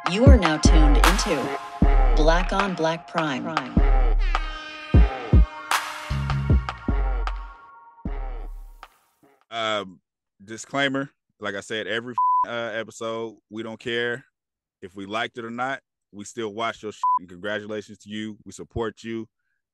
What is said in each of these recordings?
You are now tuned into Black on Black Prime. Disclaimer, like I said, every episode, we don't care if we liked it or not. We still watch your shit, and congratulations to you. We support you,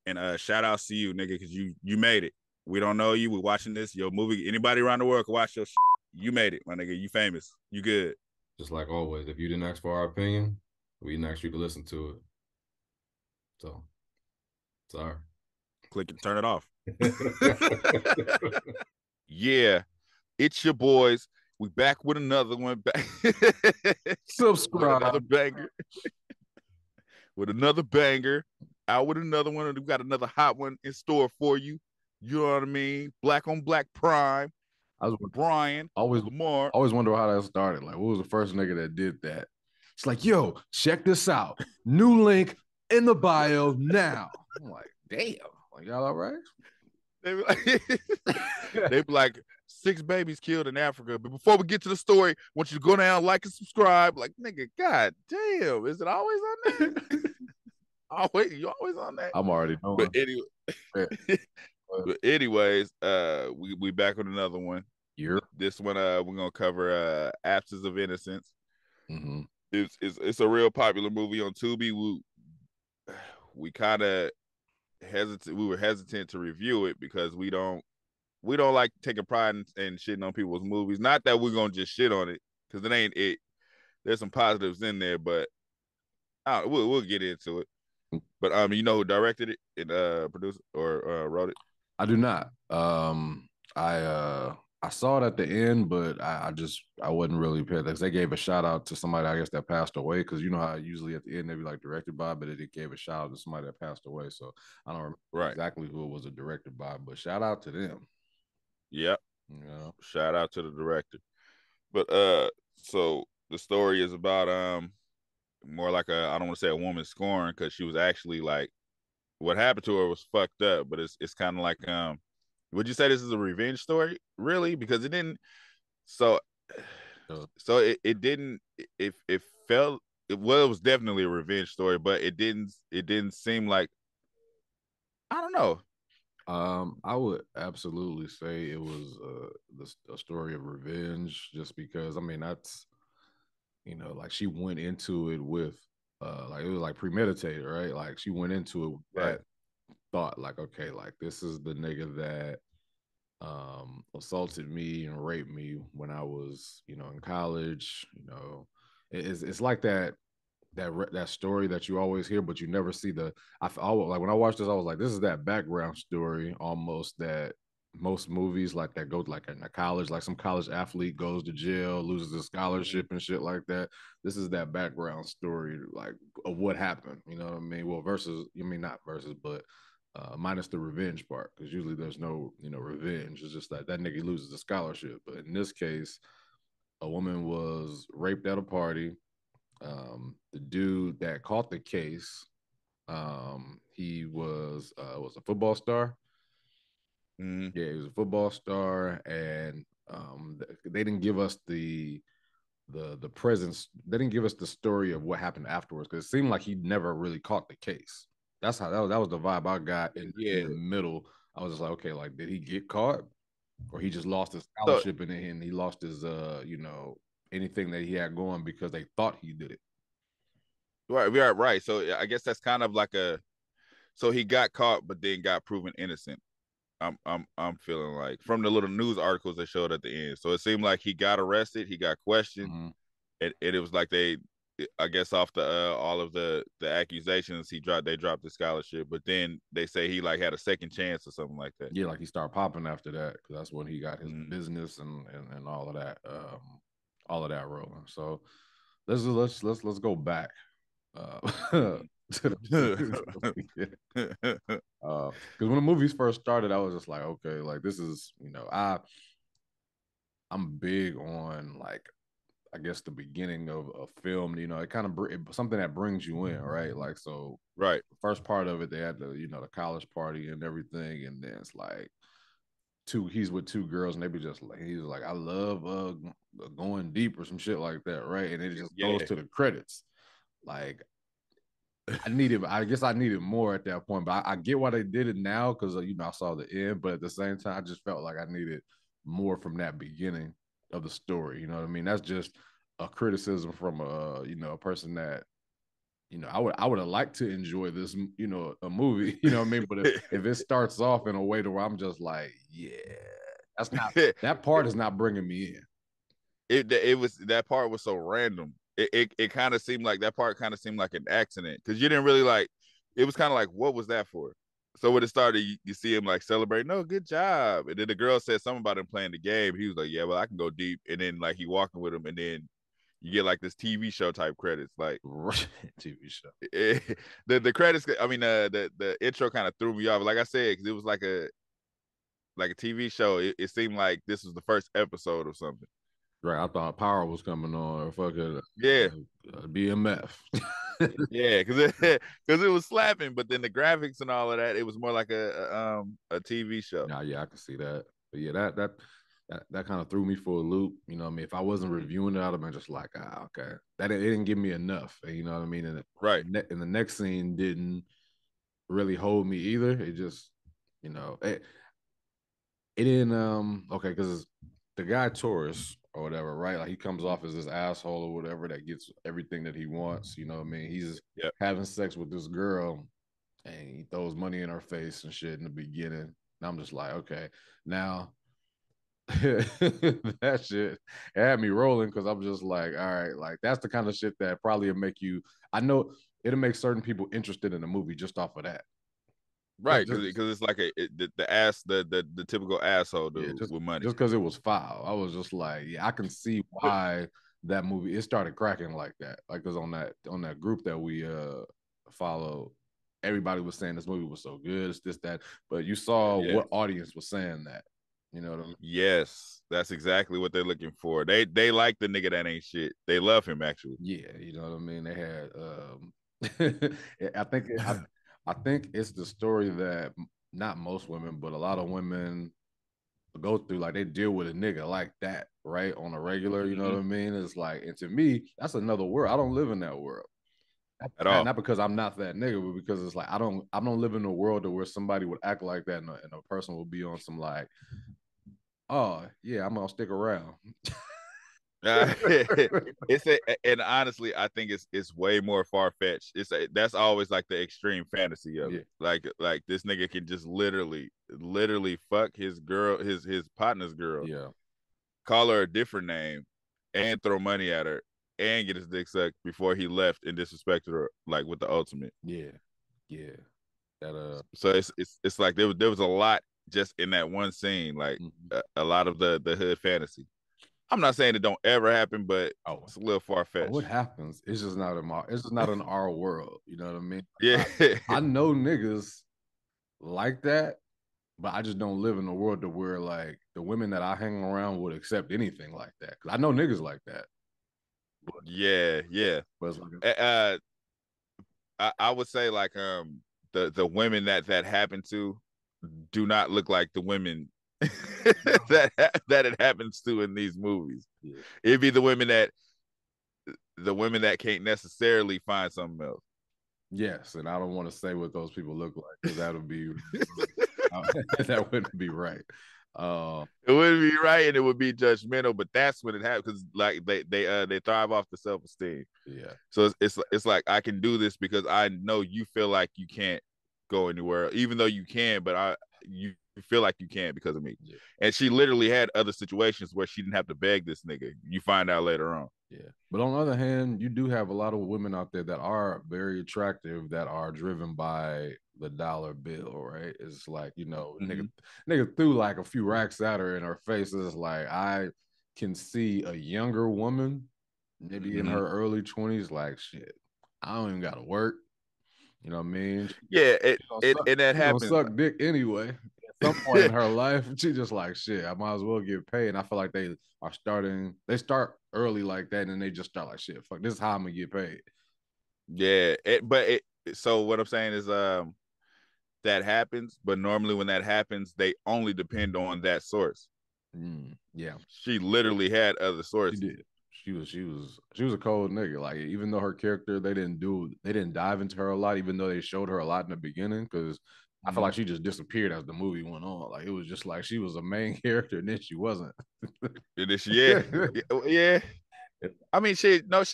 and shout outs to you, nigga, because you made it. We don't know you. We're watching this. Your movie, anybody around the world can watch your shit. You made it, my nigga. You famous. You good. Just like always, if you didn't ask for our opinion, we didn't ask you to listen to it. So, sorry. Click and turn it off. Yeah, it's your boys. We back with another one. Back Subscribe. With another banger. With another banger. Out with another one. And we got another hot one in store for you. You know what I mean? Black on Black Prime. I was Brian, Lamar. Always wonder how that started. Like, what was the first nigga that did that? It's like, yo, check this out. New link in the bio now. I'm like, damn. Like, y'all all right? They be like 6 babies killed in Africa. But before we get to the story, I want you to go down, like, and subscribe. Like, nigga, god damn. Is it always on there? You always on that? I'm already knowing. But anyways, we back with another one. This one we're gonna cover Absence of Innocence. Mm-hmm. It's a real popular movie on Tubi. We kind of were hesitant to review it because we don't like taking pride in shitting on people's movies. Not that we're gonna just shit on it, because it ain't it. There's some positives in there, but we'll get into it. But you know who directed it and produced or wrote it? I do not. I saw it at the end, but I wasn't really paying attention. They gave a shout out to somebody, I guess, that passed away, because you know how usually at the end they be like directed by, but it gave a shout out to somebody that passed away. So I don't remember exactly who it was directed by, but shout out to them. Yep. Yeah. Shout out to the director. But so the story is about more like I don't want to say a woman scorned, because she was actually like, what happened to her was fucked up, but it's kind of like would you say this is a revenge story? Really? Because it didn't. So it didn't. It felt. It was definitely a revenge story, but it didn't seem like. I don't know. I would absolutely say it was a story of revenge, just because, I mean, that's, you know, like, she went into it with like, it was like premeditated, right? Like, she went into it with that thought, like, okay, like, this is the nigga that assaulted me and raped me when I was, you know, in college. You know, it's like that story that you always hear, but you never see like, when I watched this, I was like, this is that background story almost that most movies like that go like in a college, like some college athlete goes to jail, loses a scholarship and shit like that. This is that background story, like, of what happened. You know what I mean? Well, not versus, but minus the revenge part, because usually there's no, you know, revenge. It's just that nigga loses the scholarship. But in this case, a woman was raped at a party. The dude that caught the case, he was a football star. Mm-hmm. Yeah, he was a football star, and they didn't give us the presence. They didn't give us the story of what happened afterwards, because it seemed like he never really caught the case. That's how that was the vibe I got in the middle. I was just like, okay, like, did he get caught, or he just lost his scholarship and he lost his you know, anything that he had going because they thought he did it. Right. So I guess that's kind of like so he got caught, but then got proven innocent. I'm feeling like, from the little news articles they showed at the end. So it seemed like he got arrested, he got questioned, and it was like I guess off the all of the accusations, they dropped the scholarship, but then they say he like had a second chance or something like that. Yeah, like he started popping after that, because that's when he got his business and all of that, rolling. So let's go back. Because when the movies first started, I was just like, okay, like, this is, you know, I'm big on, like, I guess the beginning of a film, you know, it kind of something that brings you in, right? Like, so right, the first part of it, they had the, you know, the college party and everything, and then it's like he's with 2 girls, and they be just like, he's like, I love going deep or some shit like that, right? And it just goes to the credits. Like I guess I needed more at that point, but I get why they did it now because I saw the end, but at the same time, I just felt like I needed more from that beginning of the story. You know what I mean? That's just a criticism from a person that I would have liked to enjoy this, a movie, you know what I mean? But if it starts off in a way to where I'm just like, yeah, that part is not bringing me in. It was that part was so random. It kind of seemed like that part kind of seemed like an accident because you didn't really like. It was kind of like, what was that for? So when it started, you see him like celebrating, no, good job, and then the girl said something about him playing the game. He was like, yeah, well, I can go deep, and then like he walking with him, and then you get like this TV show type credits, like TV show. The credits. I mean, the intro kind of threw me off. Like I said, because it was like a TV show. It seemed like this was the first episode or something. Right, I thought Power was coming on, or fucking BMF. Yeah, because it was slapping, but then the graphics and all of that, it was more like a TV show. Nah, yeah, I can see that. But yeah, that kind of threw me for a loop. You know what I mean? If I wasn't reviewing it, I'd have been just like, okay. It didn't give me enough. You know what I mean? And and the next scene didn't really hold me either. It just, it didn't okay, because the guy Taurus or whatever, right? Like he comes off as this asshole or whatever that gets everything that he wants. You know what I mean? He's having sex with this girl and he throws money in her face and shit in the beginning. And I'm just like, okay, now that shit had me rolling because I'm just like, all right, like that's the kind of shit that probably will make you. I know it'll make certain people interested in the movie just off of that. Right, because it's like the typical asshole dude with money. Just because it was foul, I was just like, yeah, I can see why that movie it started cracking like that. Like, because on that group that we followed, everybody was saying this movie was so good, it's this that, but you saw what audience was saying that. You know what I mean? Yes, that's exactly what they're looking for. They like the nigga that ain't shit. They love him actually. Yeah, you know what I mean. They had I think it's the story that not most women, but a lot of women go through. Like they deal with a nigga like that, right, on a regular. You know what I mean? It's like, and to me, that's another world. I don't live in that world at all. Not because I'm not that nigga, but because it's like I don't live in a world where somebody would act like that, and a person will be on some like, oh yeah, I'm gonna stick around. And honestly, I think it's way more far fetched. That's always like the extreme fantasy of it. Like this nigga can just literally fuck his girl, his partner's girl, call her a different name, and throw money at her, and get his dick sucked before he left and disrespected her like with the ultimate. Yeah. So it's like there was a lot just in that one scene, like a lot of the hood fantasy. I'm not saying it don't ever happen, but it's a little far fetched. What happens? It's just not in our world. You know what I mean? Yeah, I know niggas like that, but I just don't live in a world to where like the women that I hang around would accept anything like that. Because I know niggas like that. But, yeah. But like I would say like the women that happened to do not look like the women that it happens to in these movies. Yeah. It'd be the women that can't necessarily find something else. Yes, and I don't want to say what those people look like because that would be that wouldn't be right. It wouldn't be right, and it would be judgmental. But that's when it happens because like they thrive off the self-esteem. Yeah. So it's like I can do this because I know you feel like you can't go anywhere, even though you can. But you feel like you can't because of me. Yeah. And she literally had other situations where she didn't have to beg this nigga. You find out later on. Yeah. But on the other hand, you do have a lot of women out there that are very attractive that are driven by the dollar bill, right? It's like, nigga threw like a few racks at her in her face. It's like I can see a younger woman, maybe in her early 20s, like shit, I don't even gotta work. You know what I mean? Yeah, and that happens. Suck dick anyway. At some point in her life, she just like shit. I might as well get paid. And I feel like they start early like that, and then they just start like shit. Fuck, this is how I'm gonna get paid. Yeah, so what I'm saying is that happens, but normally when that happens, they only depend on that source. Yeah, she literally had other sources. she was a cold nigga. Like even though her character they didn't dive into her a lot, even though they showed her a lot in the beginning, because I feel like she just disappeared as the movie went on. Like it was just like she was a main character and then she wasn't. Yeah, yeah. I mean, she was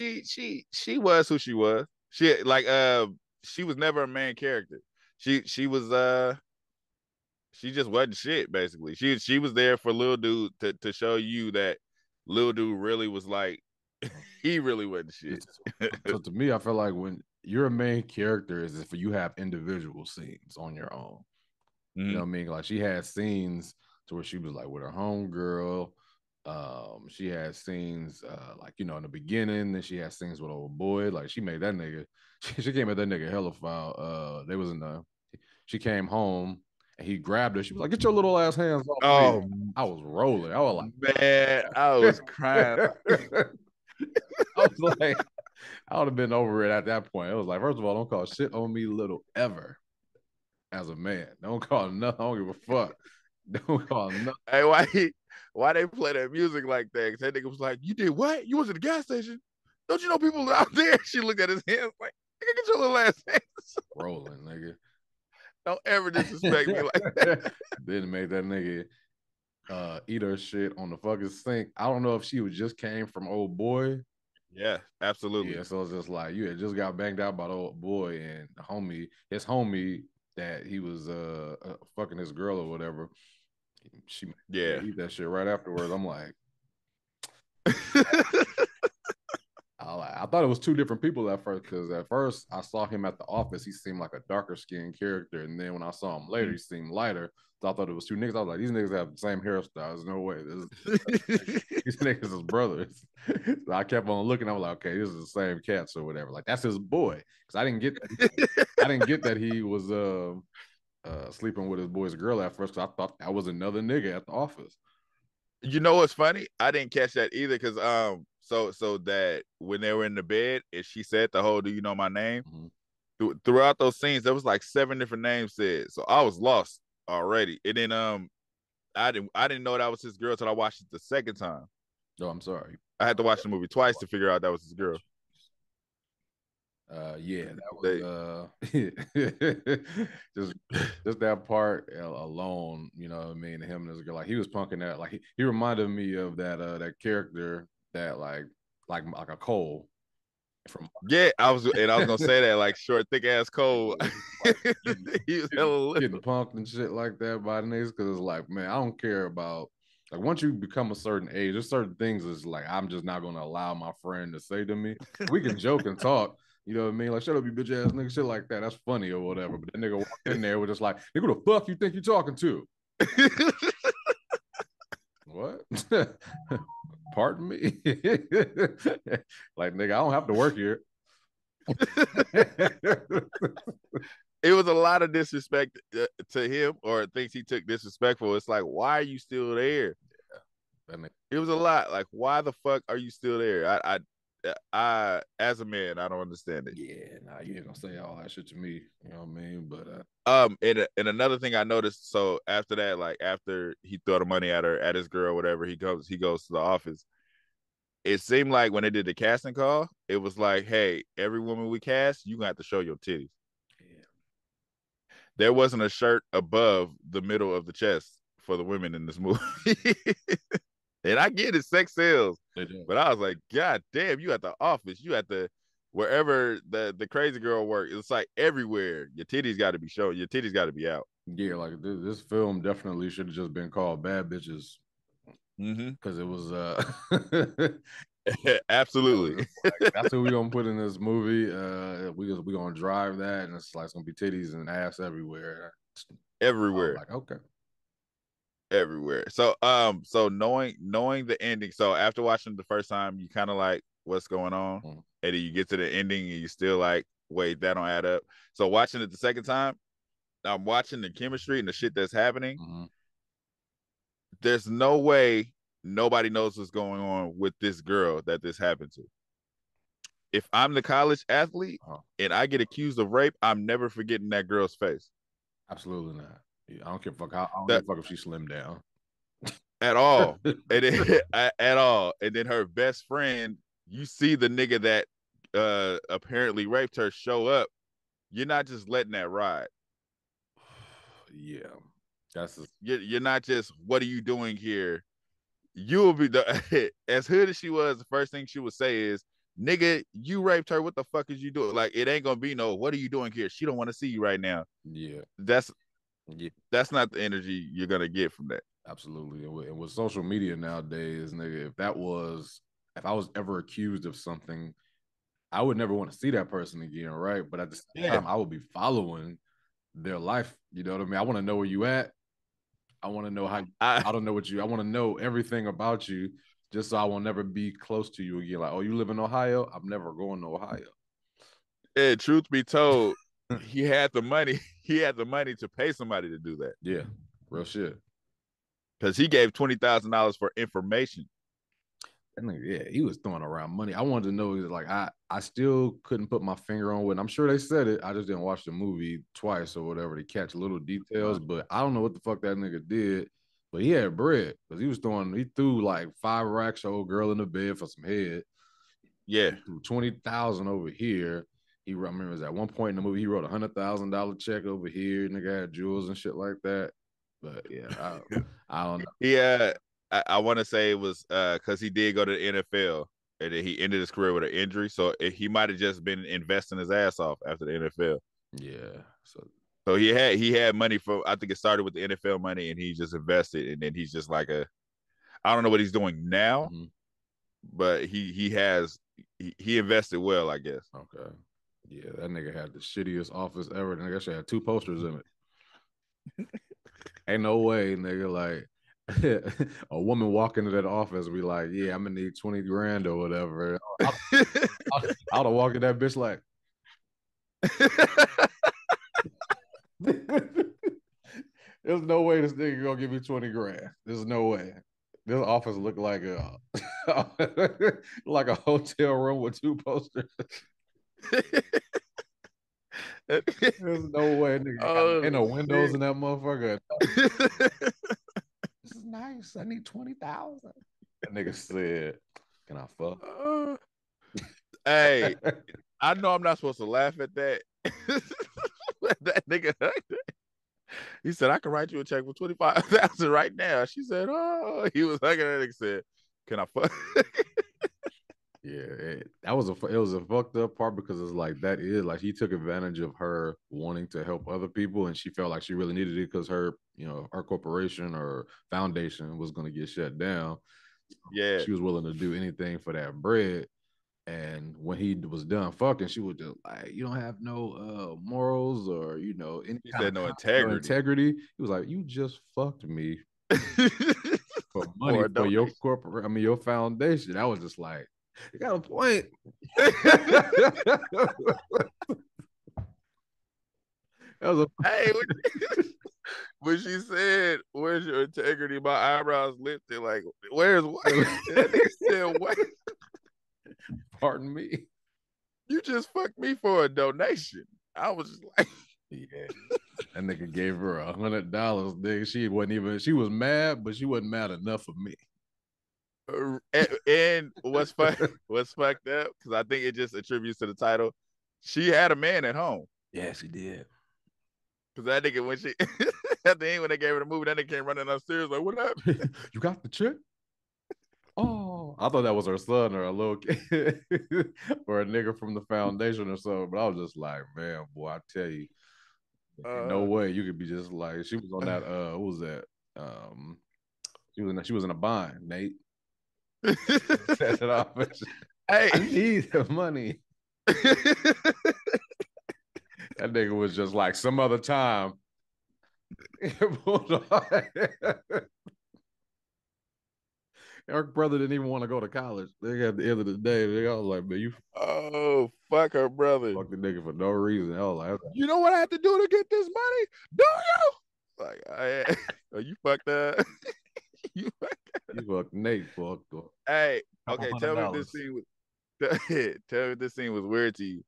who she was. She was never a main character. She was she just wasn't shit basically. She was there for Lil Dude to show you that Lil Dude really was like he really wasn't shit. So to me, I feel like when you're a main character is if you have individual scenes on your own. You know what I mean? Like she had scenes to where she was like with her homegirl. She had scenes like in the beginning, and she had scenes with old boy. Like she made that nigga, she came at that nigga hella foul. She came home and he grabbed her. She was like, "Get your little ass hands off me!" I was rolling. I was like, man, I was crying. I was like, I would have been over it at that point. It was like, first of all, don't call shit on me little ever. As a man, don't call nothing. I don't give a fuck. Don't call nothing. Hey, why they play that music like that? Because that nigga was like, "You did what? You was at the gas station? Don't you know people out there?" She looked at his hands like, "Nigga, get your little ass hands rolling, nigga. Don't ever disrespect me like that." Then made that nigga eat her shit on the fucking sink. I don't know if she was just came from old boy. Yeah, absolutely. Yeah, so it's just like you had just got banged out by the old boy and his homie that he was fucking his girl or whatever. She eat that shit right afterwards. I'm like, I thought it was two different people at first, because at first I saw him at the office. He seemed like a darker skinned character, and then when I saw him later, he seemed lighter. So I thought it was two niggas. I was like, these niggas have the same hairstyle. There's no way. These niggas is brothers. So I kept on looking. I was like, okay, this is the same cats or whatever. Like that's his boy, because I didn't get that he was sleeping with his boy's girl at first. Because I thought that was another nigga at the office. You know what's funny? I didn't catch that either, because so that when they were in the bed and she said the whole "Do you know my name?" Throughout those scenes, there was like 7 different names said. So I was lost already. And then I didn't know that was his girl till I watched it the second time. No, I'm sorry. I had to watch the movie twice to figure out that was his girl. Yeah, that was just that part alone, you know what I mean? Him and his girl, like he was punking that, like he reminded me of that character that like a Cole from I was gonna say that, like short, thick ass Cole. He was getting punked and shit like that by the niggas, because it's like, man, I don't care about, like, once you become a certain age, there's certain things is like I'm just not gonna allow my friend to say to me. We can joke and talk. You know what I mean? Like, shut up, you bitch ass nigga, shit like that. That's funny or whatever. But that nigga walked in there with just like, nigga, who the fuck you think you talking to? What? Pardon me? Like, nigga, I don't have to work here. It was a lot of disrespect to him, or things he took disrespectful. It's like, why are you still there? Yeah. It was a lot. Like, why the fuck are you still there? I as a man, I don't understand it. Yeah, nah, you ain't gonna say all that shit to me. You know what I mean? But and another thing I noticed. So after that, like after he threw the money at her, at his girl, whatever, he goes to the office. It seemed like when they did the casting call, it was like, hey, every woman we cast, you gonna have to show your titties. Yeah. There wasn't a shirt above the middle of the chest for the women in this movie. And I get it, sex sells. But I was like, God damn, you at the office, you at the wherever the crazy girl works. It's like everywhere. Your titties got to be shown. Your titties got to be out. Yeah, like this film definitely should have just been called Bad Bitches. Because it was absolutely. Like, that's who we gonna put in this movie. We gonna drive that, and it's like it's gonna be titties and ass everywhere. Everywhere. Like, okay. Everywhere. So so knowing the ending, so after watching it the first time, you kind of like, what's going on? And then you get to the ending and you still like, wait, that don't add up. So watching it the second time, I'm watching the chemistry and the shit that's happening. There's no way nobody knows what's going on with this girl that this happened to. If I'm the college athlete and I get accused of rape, I'm never forgetting that girl's face. Absolutely not. I don't give a fuck. I don't give a fuck if she slimmed down. at all. And then, at all. And then her best friend, you see the nigga that apparently raped her show up. You're not just letting that ride. Yeah, that's You're not just, what are you doing here? You will be the as hood as she was. The first thing she would say is, "Nigga, you raped her. What the fuck is you doing?" Like, it ain't gonna be no, "What are you doing here?" She don't want to see you right now. yeah. That's not the energy you're gonna get from that. Absolutely. And with social media nowadays, nigga, if I was ever accused of something, I would never want to see that person again, right? But at the same time, I would be following their life. You know what I mean? I want to know where you at. I want to know how. I don't know what you. I want to know everything about you, just so I will never be close to you again. Like, oh, you live in Ohio? I'm never going to Ohio. Yeah, truth be told, he had the money. He had the money to pay somebody to do that. Yeah, real shit. Because he gave $20,000 for information. Yeah, he was throwing around money. I wanted to know, like, I still couldn't put my finger on what. I'm sure they said it. I just didn't watch the movie twice or whatever to catch little details. But I don't know what the fuck that nigga did. But he had bread because he threw like 5 racks old girl in the bed for some head. Yeah, 20,000 over here. I remember it was at one point in the movie he wrote $100,000 check over here. Nigga had jewels and shit like that. But yeah, I don't know. Yeah, I want to say it was because he did go to the NFL and then he ended his career with an injury. So he might have just been investing his ass off after the NFL. Yeah. So he had money for, I think it started with the NFL money and he just invested, and then he's just like I don't know what he's doing now, but he invested well, I guess. Okay. Yeah, that nigga had the shittiest office ever. The nigga actually had 2 posters in it. Ain't no way, nigga. Like a woman walk into that office and be like, "Yeah, I'm gonna need 20 grand or whatever." I'd have walked in that bitch like, "There's no way this nigga gonna give me 20 grand. There's no way." This office looked like a hotel room with 2 posters. There's no way, nigga. Ain't no windows in that motherfucker. This is nice. I need 20,000. That nigga said, "Can I fuck?" Hey, I know I'm not supposed to laugh at that. That nigga, he said, "I can write you a check for 25,000 right now." She said, "Oh," he was hugging that nigga. Said, "Can I fuck?" Yeah, it was a fucked up part because it's like that is like he took advantage of her wanting to help other people, and she felt like she really needed it because her corporation or foundation was going to get shut down. Yeah, she was willing to do anything for that bread. And when he was done fucking, she was just like, "You don't have no morals or any he kind said of no integrity. He was like, "You just fucked me for For money a for your donation. corporate. I mean, your foundation." I was just like, "You got a point." That was Hey, when she said, "Where's your integrity?" My eyebrows lifted. Like, where's what? That nigga said, "What?" Pardon me. You just fucked me for a donation. I was just like, yeah. That nigga gave her $100, nigga. She was mad, but she wasn't mad enough for me. and what's fucked up, because I think it just attributes to the title. She had a man at home. Yeah, she did. Because that nigga, when she at the end when they gave her the movie, that nigga came running upstairs like, "What happened?" You got the check? Oh, I thought that was her son or a little kid or a nigga from the foundation or something. But I was just like, man, boy, I tell you, no way you could be just like she was on that. What was that? She was in a bind, Nate. Set it off. Hey, I need the money. That nigga was just like some other time. Her brother didn't even want to go to college. They at the end of the day, they all like, "Man, you fuck her brother. Fuck the nigga for no reason." I was like, "You know what I have to do to get this money? Do you?" Like, you fucked up. You fucked Nate. Fucked up. Hey, okay, tell me if this scene was tell me if this scene was weird to you.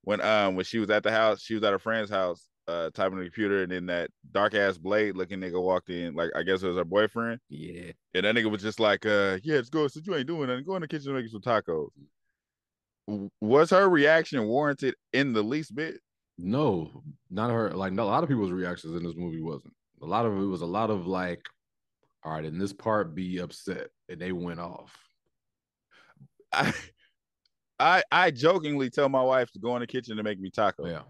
When she was at the house, she was at her friend's house, typing on the computer, and then that dark ass Blade looking nigga walked in, like I guess it was her boyfriend. Yeah. And that nigga was just like, yeah, let's go. Since you ain't doing nothing, go in the kitchen and make some tacos. Was her reaction warranted in the least bit? No, not her. Like a lot of people's reactions in this movie wasn't. A lot of it was a lot of like, all right, in this part, be upset, and they went off. I jokingly tell my wife to go in the kitchen to make me tacos. Yeah.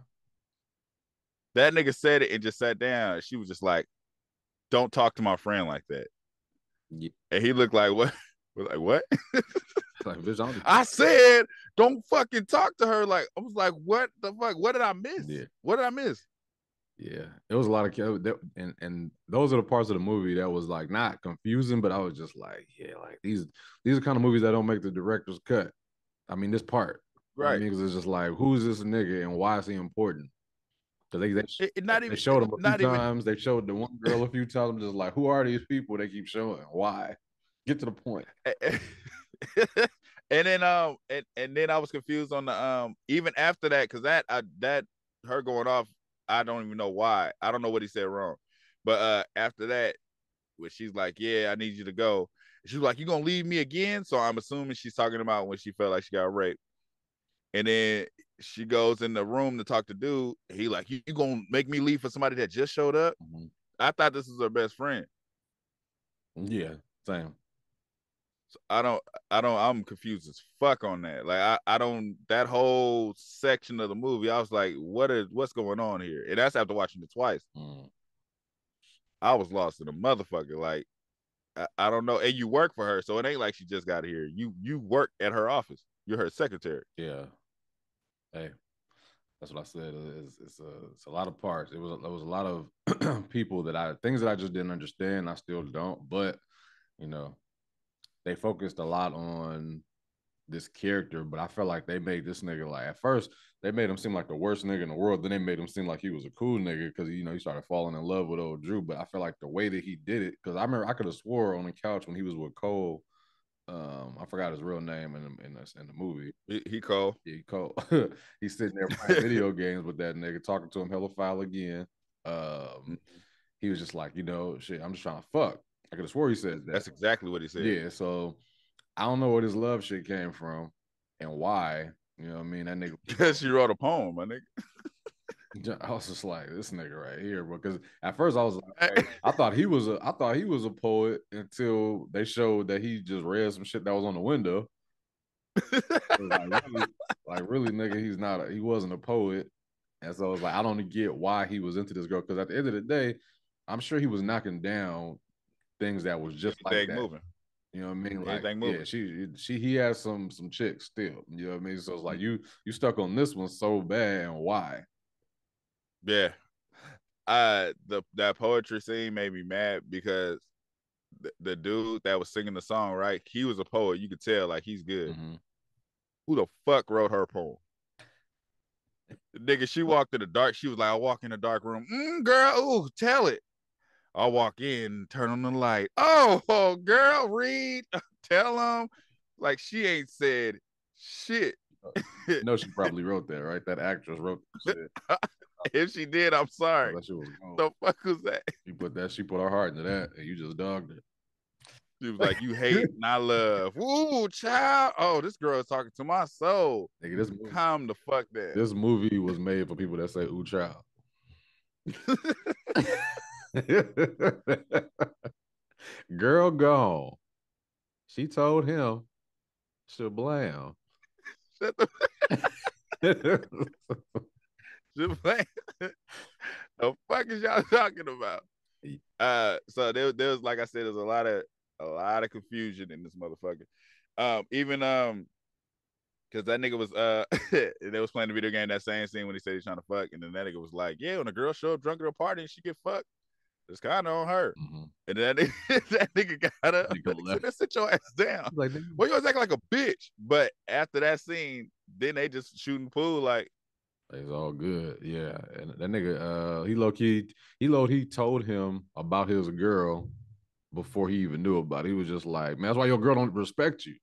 That nigga said it and just sat down. She was just like, "Don't talk to my friend like that." Yeah. And he looked like, "What?" We're like, "What?" Like, bitch, I said, "Don't fucking talk to her." Like, I was like, "What the fuck? What did I miss? Yeah. What did I miss?" Yeah, it was a lot of and those are the parts of the movie that was like not confusing, but I was just like, yeah, like these are kind of movies that don't make the director's cut. I mean, this part, Right? Because it's just like, who's this nigga and why is he important? Because they showed him a few times. They showed the one girl a few times. I'm just like, who are these people? They keep showing. Why? Get to the point. And then and then I was confused on the even after that, because that her going off, I don't even know why. I don't know what he said wrong. But after that, where she's like, "Yeah, I need you to go." She was like, "You gonna leave me again?" So I'm assuming she's talking about when she felt like she got raped. And then she goes in the room to talk to dude. He like, you gonna make me leave for somebody that just showed up? Mm-hmm. I thought this was her best friend. Yeah, same. So I'm confused as fuck on that. Like I don't, that whole section of the movie, I was like, what's going on here? And that's after watching it twice. I was lost in a motherfucker. Like I don't know. And you work for her, so it ain't like she just got here. You work at her office. You're her secretary. Yeah. Hey, that's what I said. It's a lot of parts. It was a lot of people things that I just didn't understand. I still don't, but they focused a lot on this character, but I felt like they made this nigga, like, at first they made him seem like the worst nigga in the world. Then they made him seem like he was a cool nigga because he started falling in love with old Drew. But I felt like the way that he did it, because I remember I could have swore on the couch when he was with Cole. I forgot his real name in the movie. He Cole. Yeah, Cole. He's sitting there playing video games with that nigga, talking to him hella foul again. He was just like, shit, I'm just trying to fuck. I could have swore he said that. That's exactly what he said. Yeah, so I don't know where this love shit came from and why. You know what I mean? That nigga. Because she wrote a poem, my nigga. I was just like, this nigga right here, because at first I was like, hey, I thought he was a poet until they showed that he just read some shit that was on the window. Really, nigga, he wasn't a poet. And so I was like, I don't get why he was into this girl, because at the end of the day, I'm sure he was knocking down things that was just like that. Moving. You know what I mean? Like, yeah, he has some chicks still. You know what I mean? So it's like you stuck on this one so bad, and why? Yeah. That poetry scene made me mad because the dude that was singing the song, right? He was a poet. You could tell, like, he's good. Mm-hmm. Who the fuck wrote her poem? Nigga, she walked in the dark. She was like, I walk in the dark room. Girl, ooh, tell it. I'll walk in, turn on the light. Oh, girl, read. Tell them. Like, she ain't said shit. She probably wrote that, right? That actress wrote that shit. If she did, I'm sorry. That shit was gone. The fuck was that? She put her heart into that, and you just dogged it. She was like, you hate and I love. Woo, child. Oh, this girl is talking to my soul. Nigga, this movie, calm the fuck down. This movie was made for people that say, ooh, child. Girl gone. She told him, shablam. Shut the the fuck is y'all talking about? So there was, like I said, there's a lot of confusion in this motherfucker. Even because that nigga was they was playing the video game, that same scene when he said he's trying to fuck, and then that nigga was like, yeah, when a girl show up drunk at a party and she get fucked, it's kind of on her. Mm-hmm. And then that nigga got up. Said, sit your ass down. Like, well, you always act like a bitch. But after that scene, then they just shooting pool like. It's all good, yeah. And that nigga, he low-key told him about his girl before he even knew about it. He was just like, man, that's why your girl don't respect you.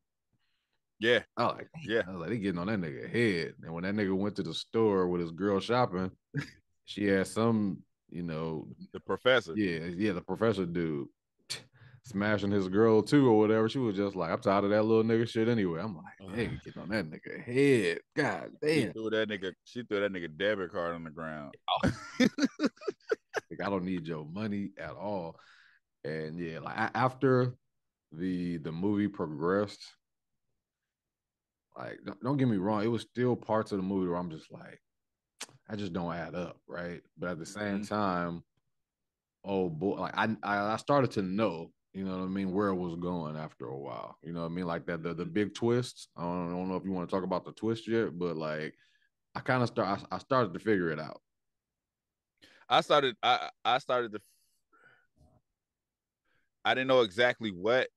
Yeah. I was like, he getting on that nigga head. And when that nigga went to the store with his girl shopping, she had some, you know, The professor. yeah, the professor dude smashing his girl too or whatever. She was just like, I'm tired of that little nigga shit anyway. I'm like, hey, getting on that nigga head. God damn. She threw that nigga debit card on the ground. Like, I don't need your money at all. And yeah, like after the movie progressed, like don't get me wrong, it was still parts of the movie where I'm just like, I just don't add up, right? But at the same time, oh boy, like I started to know, you know what I mean, where it was going after a while. You know what I mean? Like that the big twists. I don't know if you want to talk about the twist yet, but like I started to figure it out. I started to I didn't know exactly what,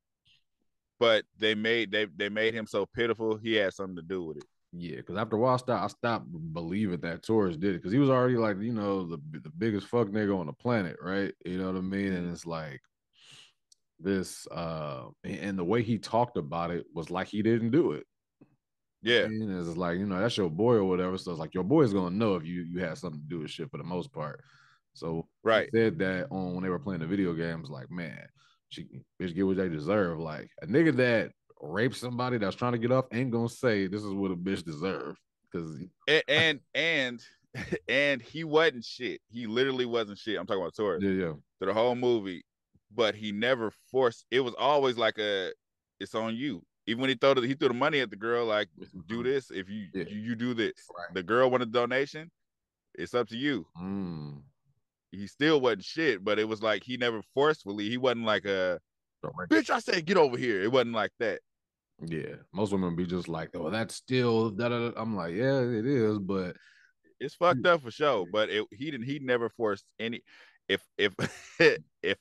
but they made him so pitiful. He had something to do with it. Yeah, because after a while, I stopped believing that Torres did it because he was already like, you know, the biggest fuck nigga on the planet, right? You know what I mean? And it's like this, and the way he talked about it was like he didn't do it. Yeah, And it's like, you know, that's your boy or whatever. So it's like your boy's gonna know if you had something to do with shit for the most part. So right. he said that on when they were playing the video games, like, man, she bitch get what they deserve. Like a nigga that raped somebody that's trying to get off ain't gonna say this is what a bitch deserves. Because and he wasn't shit. He literally wasn't shit. I'm talking about Torres. yeah. Through the whole movie, but he never forced. It was always like it's on you. Even when he threw the money at the girl, like, do this. If you do this, right. The girl wanted a donation. It's up to you. He still wasn't shit, but it was like he never forcefully. He wasn't like a bitch. I said get over here. It wasn't like that. Yeah, most women be just like, oh, that's still da-da-da. I'm like, yeah, it is, but it's fucked up for sure. But he never forced any. If if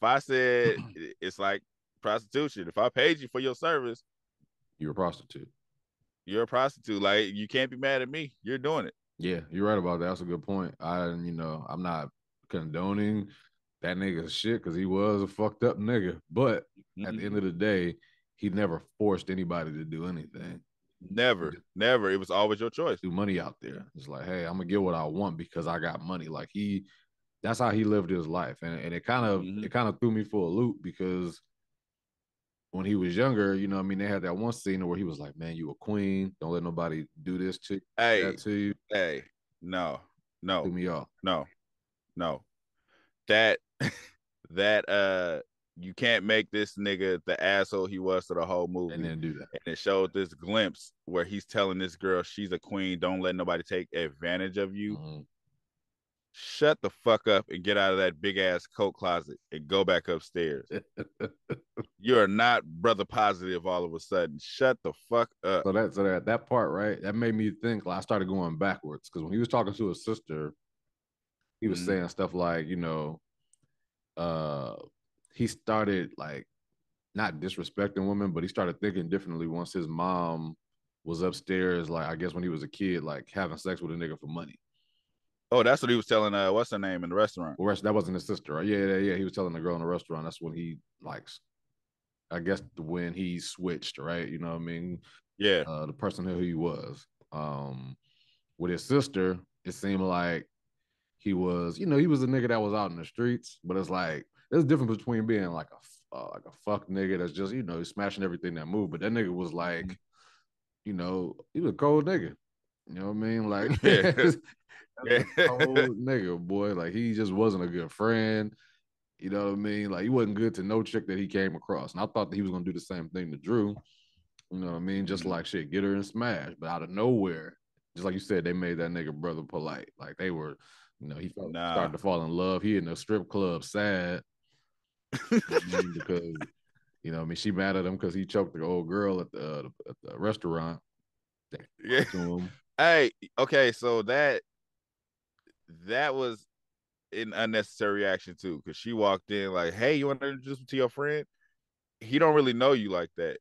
I said it's like prostitution, if I paid you for your service, you're a prostitute. You're a prostitute. Like, you can't be mad at me. You're doing it. Yeah, you're right about that. That's a good point. I'm not condoning that nigga's shit because he was a fucked up nigga. But at the end of the day, he never forced anybody to do anything. Never. It was always your choice. Do money out there. It's like, hey, I'm gonna get what I want because I got money. Like that's how he lived his life, and it kind of threw me for a loop because when he was younger, you know, what I mean, they had that one scene where he was like, "Man, you a queen. Don't let nobody do this to that to you." Hey, no, threw me off. No. That you can't make this nigga the asshole he was to the whole movie. And then do that. And it showed this glimpse where he's telling this girl she's a queen. Don't let nobody take advantage of you. Shut the fuck up and get out of that big ass coat closet and go back upstairs. You're not brother positive all of a sudden. Shut the fuck up. So that part, right? That made me think. Like, I started going backwards because when he was talking to his sister, he was saying stuff like, you know, he started like not disrespecting women, but he started thinking differently once his mom was upstairs, like I guess when he was a kid, like having sex with a nigga for money. Oh, that's what he was telling. What's her name in the restaurant? Well, that wasn't his sister, right? Yeah. He was telling the girl in the restaurant. That's when he like, I guess when he switched, right? You know what I mean? Yeah. The person who he was. With his sister, it seemed like he was, you know, he was a nigga that was out in the streets, but it's like there's a difference between being like a fuck nigga that's just, you know, smashing everything that moved, but that nigga was like, you know, he was a cold nigga. You know what I mean? Like, cold nigga, boy. Like, he just wasn't a good friend. You know what I mean? Like, he wasn't good to no chick that he came across. And I thought that he was gonna do the same thing to Drew. You know what I mean? Just like shit, get her and smash. But out of nowhere, just like you said, they made that nigga brother polite. Like, they were, you know, he started to fall in love. He in the strip club sad. Because, you know, I mean, she mad at him because he choked the old girl at the restaurant. Yeah. Hey, okay, so that was an unnecessary reaction too, because she walked in like, "Hey, you want to introduce me to your friend?" He don't really know you like that.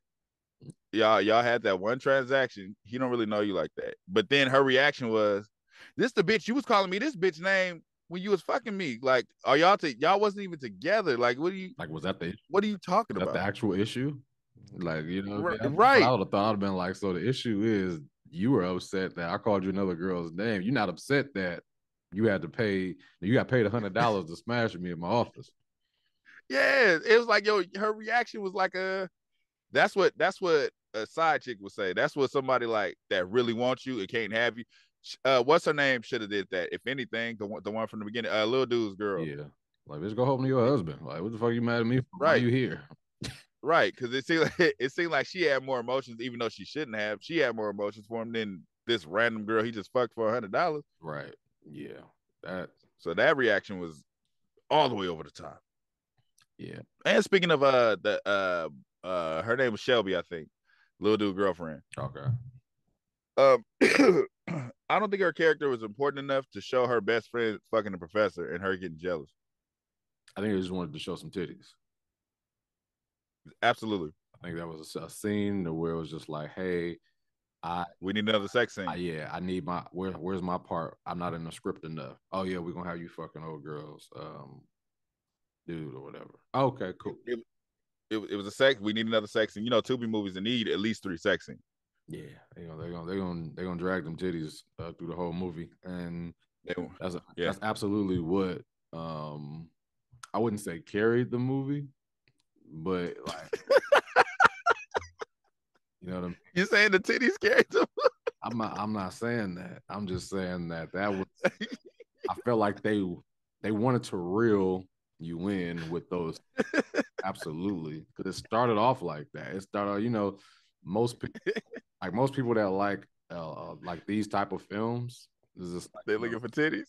Y'all had that one transaction. He don't really know you like that. But then her reaction was, "This the bitch you was calling me this bitch name when you was fucking me. Like, are y'all wasn't even together? Like, what do you like? Was that the issue? What are you talking about? The actual issue? Like, you know, right? I would have thought I'd been like, so the issue is you were upset that I called you another girl's name. You're not upset that You had to pay. You got paid $100 to smash me in my office. Yeah, it was like, yo, her reaction was like that's what a side chick would say. That's what somebody like that really wants you and can't have you. What's her name should have did that. If anything, the one from the beginning, little dude's girl. Yeah, like let's go home to your husband. Like, what the fuck you mad at me for? Right. Why you here? Right, because it seemed like she had more emotions, even though she shouldn't have. She had more emotions for him than this random girl he just fucked for $100. Right. Yeah. So that reaction was all the way over the top. Yeah. And speaking of her name was Shelby, I think. Little dude girlfriend. Okay. I don't think her character was important enough to show her best friend fucking the professor and her getting jealous. I think they just wanted to show some titties. Absolutely. I think that was a scene where it was just like, hey, we need another sex scene. I need my where's my part? I'm not in the script enough. Oh yeah, we're gonna have you fucking old girls, dude or whatever. Okay, cool. It was a sex. We need another sex scene. You know, Tubi movies need at least 3 sex scenes. Yeah, they're gonna drag them titties through the whole movie, and that's absolutely what I wouldn't say carried the movie, but like you know what I mean? You're saying the titties carried them? I'm not saying that. I'm just saying that was. I felt like they wanted to reel you in with those. Absolutely, because it started off like that. It started, you know, most people that like these type of films. Is just like, they're looking for titties.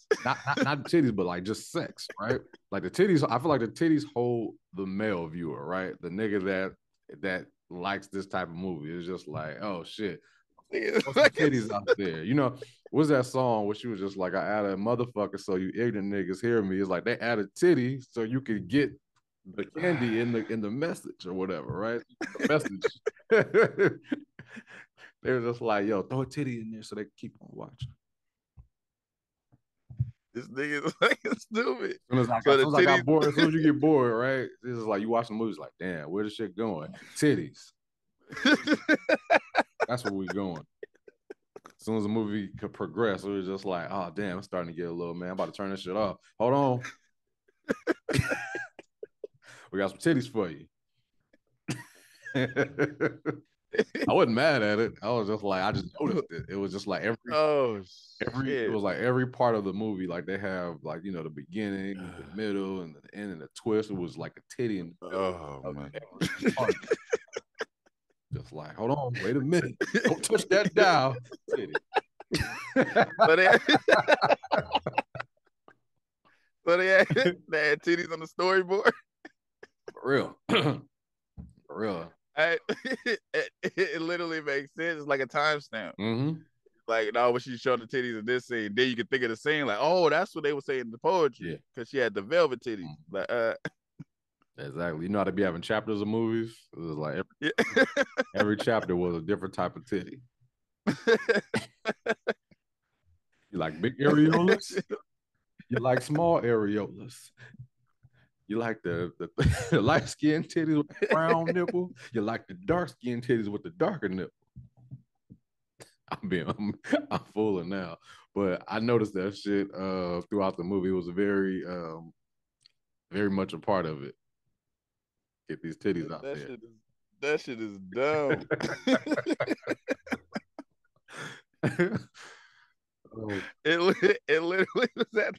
Not titties, but like just sex, right? Like the titties. I feel like the titties hold the male viewer, right? The nigga that likes this type of movie is just like, oh shit, what's the titties out there? You know, what's that song where she was just like, I added a motherfucker so you ignorant niggas hear me. It's like they added titty so you could get the candy in the message or whatever, right? The message. They were just like, yo, throw a titty in there so they can keep on watching. This nigga is like stupid. As soon as I got bored, as soon as you get bored, right? This is like you watching movies like, damn, where the shit going? Titties. That's where we going. As soon as the movie could progress, it was just like, oh damn, it's starting to get a little, man. I'm about to turn this shit off. Hold on. We got some titties for you. I wasn't mad at it. I was just like, I just noticed it. It was just like it was like every part of the movie, like they have like, you know, the beginning, the middle, and the end, and the twist. It was like a titty in the middle. Man. Just like, hold on, wait a minute. Don't touch that dial. Titty. So they had titties on the storyboard. For real. For real. It literally makes sense. It's like a timestamp. Mm-hmm. Like, no, when she showed the titties in this scene, then you can think of the scene like, oh, that's what they were saying in the poetry. Because she had the velvet titties. Like, exactly. You know how to be having chapters of movies? It was like every chapter was a different type of titty. You like big areolas? You like small areolas? You like the light skin titties with the brown nipple? You like the dark skin titties with the darker nipple? I'm fooling now, but I noticed that shit throughout the movie. It was very much a part of it. Get these titties out there. That shit is dumb. It literally was that.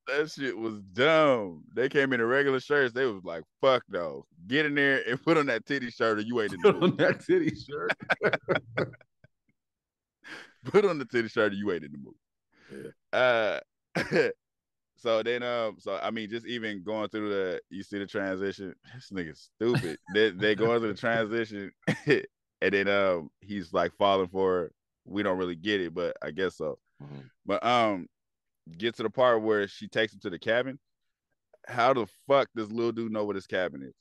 That shit was dumb. They came in regular shirts. They was like, "Fuck no, get in there and put on that titty shirt, or you ain't in the movie." On that titty shirt. Put on the titty shirt, or you ain't in the movie. Yeah. So then, so I mean, just even going through you see the transition. This nigga's stupid. they going through the transition, and then he's like falling for her. We don't really get it, but I guess so. Mm-hmm. But get to the part where she takes him to the cabin. How the fuck does little dude know what his cabin is?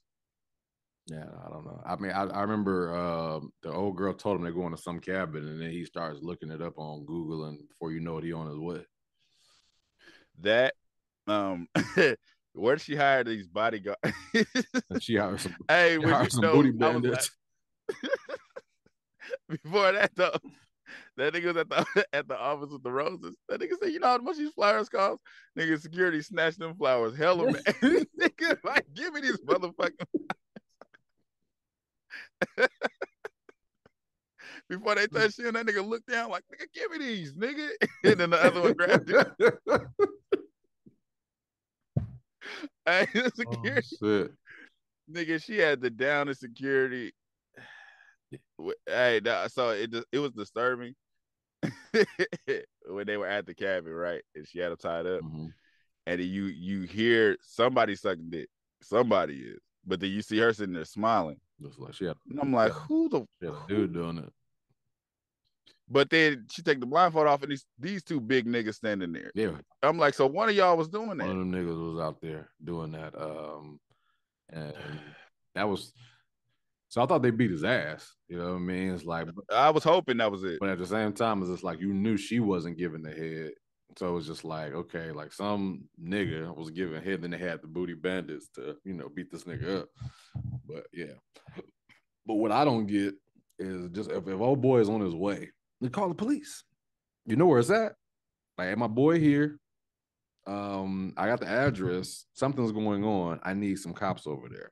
Yeah, I don't know. I mean, I remember the old girl told him they're going to some cabin, and then he starts looking it up on Google, and before you know it, he on his way. That where did she hire these bodyguards? She hired some. Hey, some booty bandits. Before that though, That nigga was at the at the office with the roses. That nigga said, "You know how much these flowers cost?" Nigga, security snatched them flowers. Hella man. Nigga, like, give me these motherfucking. Before they touched him, that nigga looked down like, "Nigga, give me these, nigga." And then the other one grabbed it. Hey, the security, nigga, she had the down in security. Hey, so it was disturbing when they were at the cabin, right? And she had them tied up, and then you hear somebody sucking dick. Somebody is, but then you see her sitting there smiling. Looks like she had. And I'm like, who the dude doing it? But then she take the blindfold off, and these two big niggas standing there. Yeah, I'm like, so one of y'all was doing that. One of them niggas was out there doing that. And that was. So I thought they beat his ass. You know what I mean? It's like I was hoping that was it. But at the same time, it's just like you knew she wasn't giving the head. So it was just like, okay, like some nigga was giving head, then they had the booty bandits to, beat this nigga up. But yeah. But what I don't get is just if old boy is on his way, they call the police. You know where it's at? Like, hey, my boy here. I got the address. Something's going on. I need some cops over there.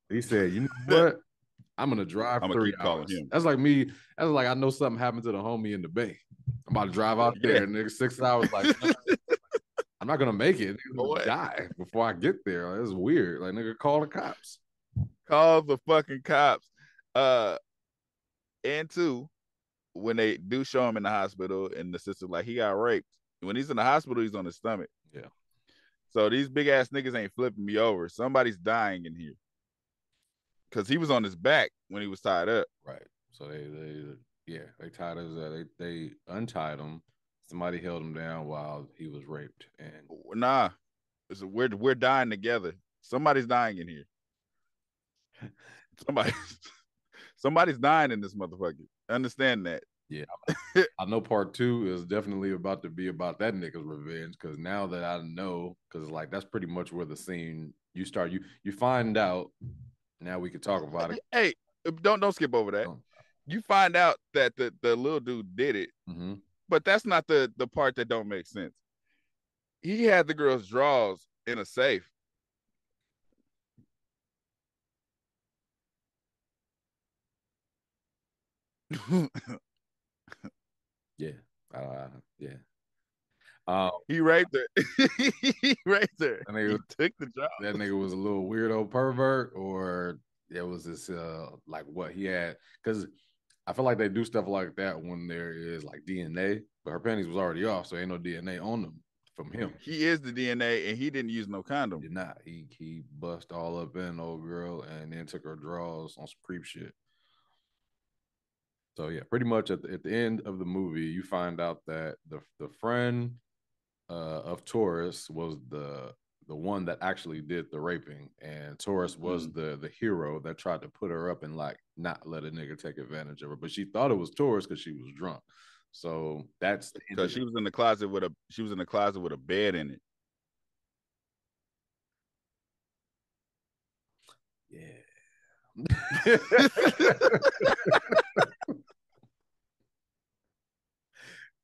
He said, you know what? I'm gonna drive 3 hours. That's like me. That's like I know something happened to the homie in the Bay. I'm about to drive out there, and nigga 6 hours. Like, I'm not gonna make it. Nigga, die before I get there. Like, it's weird. Like, nigga, call the cops. Call the fucking cops. And two, when they do show him in the hospital, and the sister like he got raped. When he's in the hospital, he's on his stomach. Yeah. So these big ass niggas ain't flipping me over. Somebody's dying in here. Because he was on his back when he was tied up. Right. So they tied us. They untied him. Somebody held him down while he was raped. And nah, we're dying together. Somebody's dying in here. Somebody's dying in this motherfucker. Understand that. Yeah. I know part 2 is definitely about to be about that nigga's revenge. Because now that I know, because like that's pretty much where the scene you start. You find out. Now we can talk about it. Hey, don't skip over that. You find out that the little dude did it, but that's not the part that don't make sense. He had the girl's drawers in a safe. Yeah. He raped her. He raped her. He took the job. That nigga was a little weirdo pervert, or it was this like what he had, because I feel like they do stuff like that when there is like DNA, but her panties was already off, so ain't no DNA on them from him. He is the DNA, and he didn't use no condom. He did not. He bust all up in old girl and then took her drawers on some creep shit. So yeah, pretty much at the end of the movie, you find out that the friend of Taurus was the one that actually did the raping, and Taurus was the hero that tried to put her up and like not let a nigga take advantage of her, but she thought it was Taurus because she was drunk. So that's because she was in the closet with a bed in it. Yeah.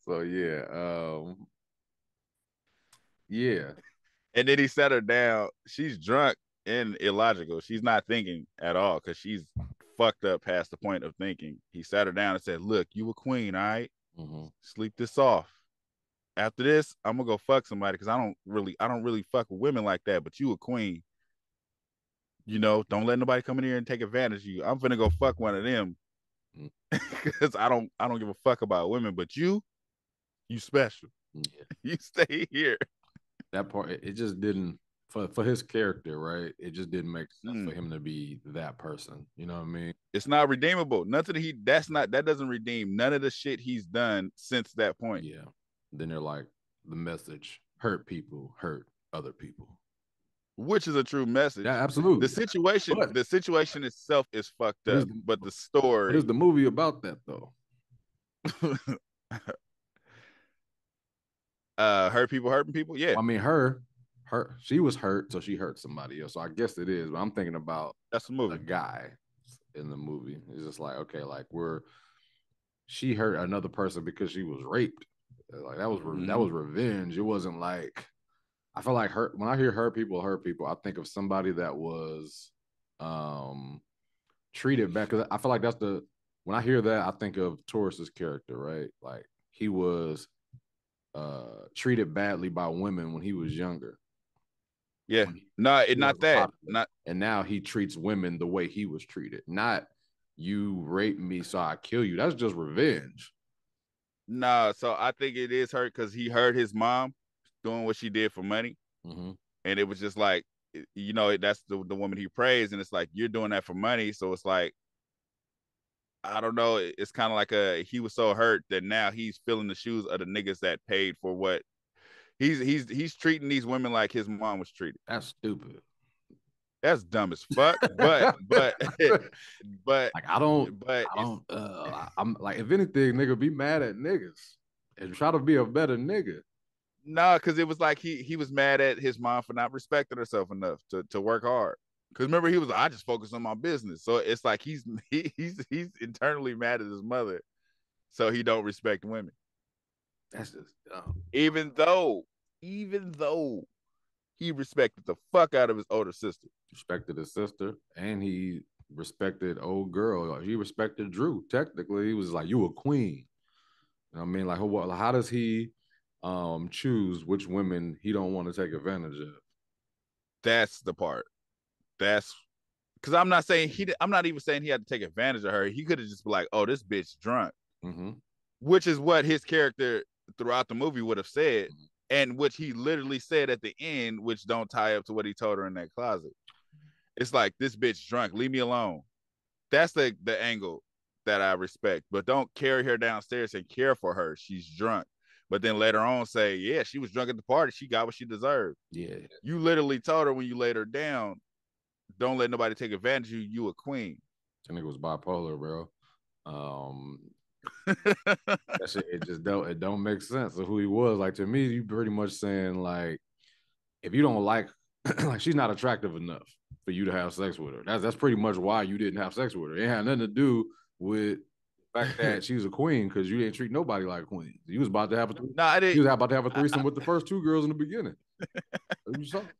So yeah. And then he set her down. She's drunk and illogical. She's not thinking at all because she's fucked up past the point of thinking. He sat her down and said, "Look, you a queen, all right? Sleep this off. After this, I'm gonna go fuck somebody because I don't really fuck with women like that. But you a queen. Don't let nobody come in here and take advantage of you. I'm finna go fuck one of them because I don't give a fuck about women. But you special. Yeah. You stay here." That part, it just didn't for his character, right? It just didn't make sense for him to be that person. You know what I mean? It's not redeemable. Nothing that doesn't redeem none of the shit he's done since that point. Yeah. Then they're like, the message: hurt people, hurt other people. Which is a true message. Yeah, absolutely. The situation itself is fucked up, but the story. What is the movie about that though? Hurt people hurting people. Yeah. I mean, she was hurt, so she hurt somebody else. So I guess it is. But I'm thinking about that's the movie. The guy in the movie. It's just like, okay, like she hurt another person because she was raped. Like that was that was revenge. It wasn't like I feel like when I hear hurt people, I think of somebody that was treated bad. Because I feel like when I hear that, I think of Taurus's character, right? Like he was treated badly by women when he was younger. Yeah. No, not that. Popular. Not and now he treats women the way he was treated. Not you raped me, so I kill you. That's just revenge. No, so I think it is hurt because he heard his mom doing what she did for money. Mm-hmm. And it was just like, you know, that's the woman he praised. And it's like, you're doing that for money. So it's like, I don't know. It's kind of like he was so hurt that now he's filling the shoes of the niggas that paid for what he's treating these women like his mom was treated. That's stupid. That's dumb as fuck. But but like I'm like, if anything, nigga, be mad at niggas and try to be a better nigga. No, because it was like he was mad at his mom for not respecting herself enough to work hard. Because remember, he was like, I just focus on my business. So it's like he's internally mad at his mother, so he don't respect women. That's just dumb. Even though he respected the fuck out of his older sister. Respected his sister, and he respected old girl. He respected Drew. Technically, he was like, you a queen. You know what I mean? Like, how does he choose which women he don't want to take advantage of? That's the part. That's because I'm not even saying he had to take advantage of her. He could have just been like, oh, this bitch drunk. Mm-hmm. Which is what his character throughout the movie would have said, and which he literally said at the end, which don't tie up to what he told her in that closet. It's like, this bitch drunk, leave me alone. That's the angle that I respect. But don't carry her downstairs and care for her. She's drunk. But then later on say, yeah, she was drunk at the party. She got what she deserved. Yeah. You literally told her when you laid her down, don't let nobody take advantage of you. You a queen. That nigga was bipolar, bro. That shit, it don't make sense of who he was. Like, to me, you pretty much saying, like, if you don't like like, she's not attractive enough for you to have sex with her. That's pretty much why you didn't have sex with her. It had nothing to do with the fact that she was a queen, because you didn't treat nobody like a queen. You was about to have a threesome with the first two girls in the beginning.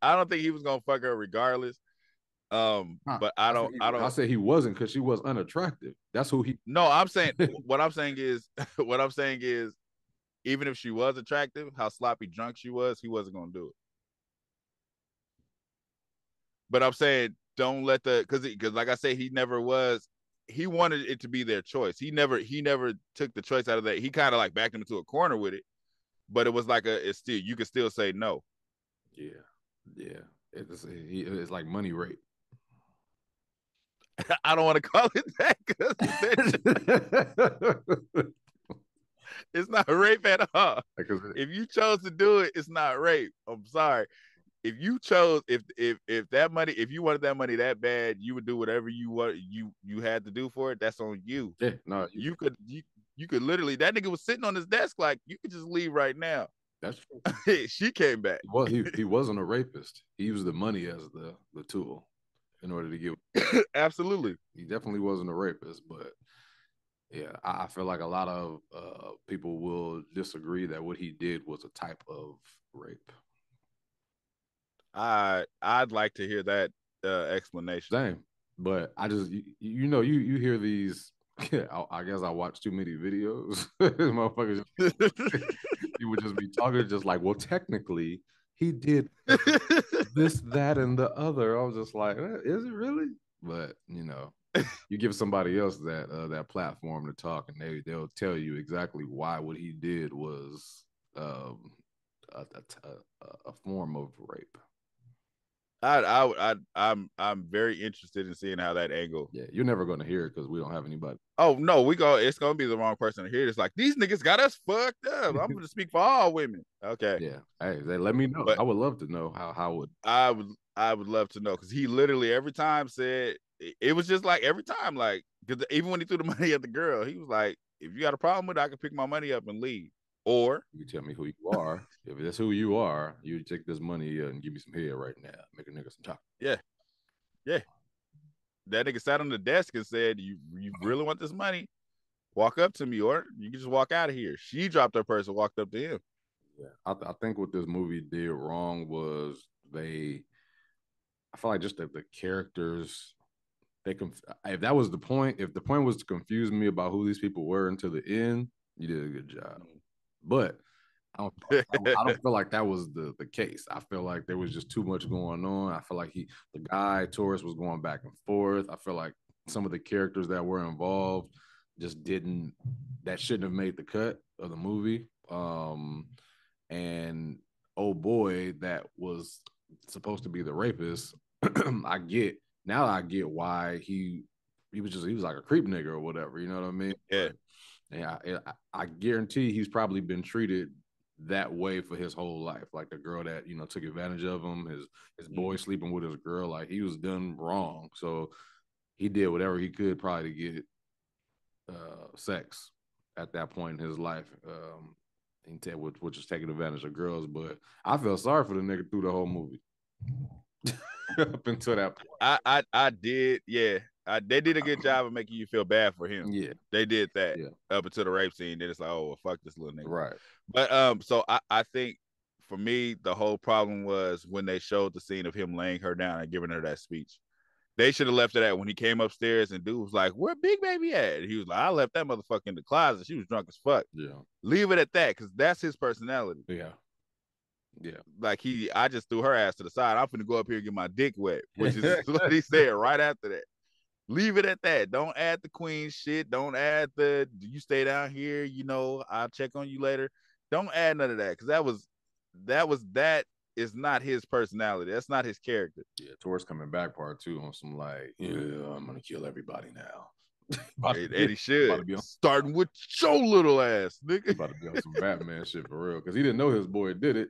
I don't think he was gonna fuck her regardless. But I said he wasn't, because she was unattractive. That's who he. No, I'm saying what I'm saying is even if she was attractive, how sloppy drunk she was, he wasn't gonna do it. But I'm saying don't let because like I say, he wanted it to be their choice. He never took the choice out of that. He kind of like backed him into a corner with it, but it was like you could still say no. Yeah. It's like money rape. I don't want to call it that because it's not rape at all. If you chose to do it, it's not rape. I'm sorry. If you chose, if that money, if you wanted that money that bad, you would do whatever you had to do for it. That's on you. Yeah, no, you could literally. That nigga was sitting on his desk like, you could just leave right now. That's true. She came back. Well, he wasn't a rapist. He used the money as the tool in order to get. Absolutely. He definitely wasn't a rapist, but yeah, I feel like a lot of people will disagree that what he did was a type of rape. I'd like to hear that explanation. Same, but I just you hear these. I guess I watch too many videos. Motherfuckers, you would just be talking just like, well, technically he did this, that, and the other. I was just like, is it really? But you give somebody else that platform to talk, and they'll tell you exactly why what he did was a form of rape. I'm very interested in seeing how that angle. Yeah, you're never going to hear it because we don't have anybody. Oh no, it's going to be the wrong person to hear it. It's like, these niggas got us fucked up. I'm going to speak for all women. Okay. Yeah. Hey, let me know. But I would love to know how would. I would love to know, because he literally every time said, it was just like every time, like, because even when he threw the money at the girl, he was like, if you got a problem with it, I can pick my money up and leave. Or you tell me who you are. If that's who you are, you take this money and give me some head right now. Make a nigga some chocolate. Yeah. That nigga sat on the desk and said, "You really want this money?" walk up to me, or you can just walk out of here. She dropped her purse and walked up to him. Yeah, I think what this movie did wrong was I feel like just that the characters, if that was the point, if the point was to confuse me about who these people were until the end, you did a good job. But I don't feel like that was the case. I feel like there was just too much going on. I feel like the guy Taurus was going back and forth. I feel like some of the characters that were involved just didn't, that shouldn't have made the cut of the movie. And oh boy, that was supposed to be the rapist. I get why he was like a creep nigga or whatever. You know what I mean? Yeah. But, I guarantee he's probably been treated that way for his whole life. Like the girl that, you know, took advantage of him, his boy sleeping with his girl, like he was done wrong. So he did whatever he could probably to get sex at that point in his life. Which is taking advantage of girls. But I felt sorry for the nigga through the whole movie. Up until that point. I did, yeah. They did a good job of making you feel bad for him. Yeah. They did that up until the rape scene. Then it's like, oh, well, fuck this little nigga. Right. But so I think for me, the whole problem was when they showed the scene of him laying her down and giving her that speech. They should have left it at when he came upstairs and dude was like, where Big Baby at? And he was like, I left that motherfucker in the closet. She was drunk as fuck. Yeah. Leave it at that, because that's his personality. Yeah. Yeah. Like I just threw her ass to the side. I'm finna go up here and get my dick wet, which is what he said right after that. Leave it at that. Don't add the queen shit. Don't add you stay down here, you know, I'll check on you later. Don't add none of that, because that is not his personality. That's not his character. Yeah, Taurus coming back part 2 on some like, yeah, I'm gonna kill everybody now. And he should. Starting with your little ass, nigga. About to be on some Batman shit for real, because he didn't know his boy did it,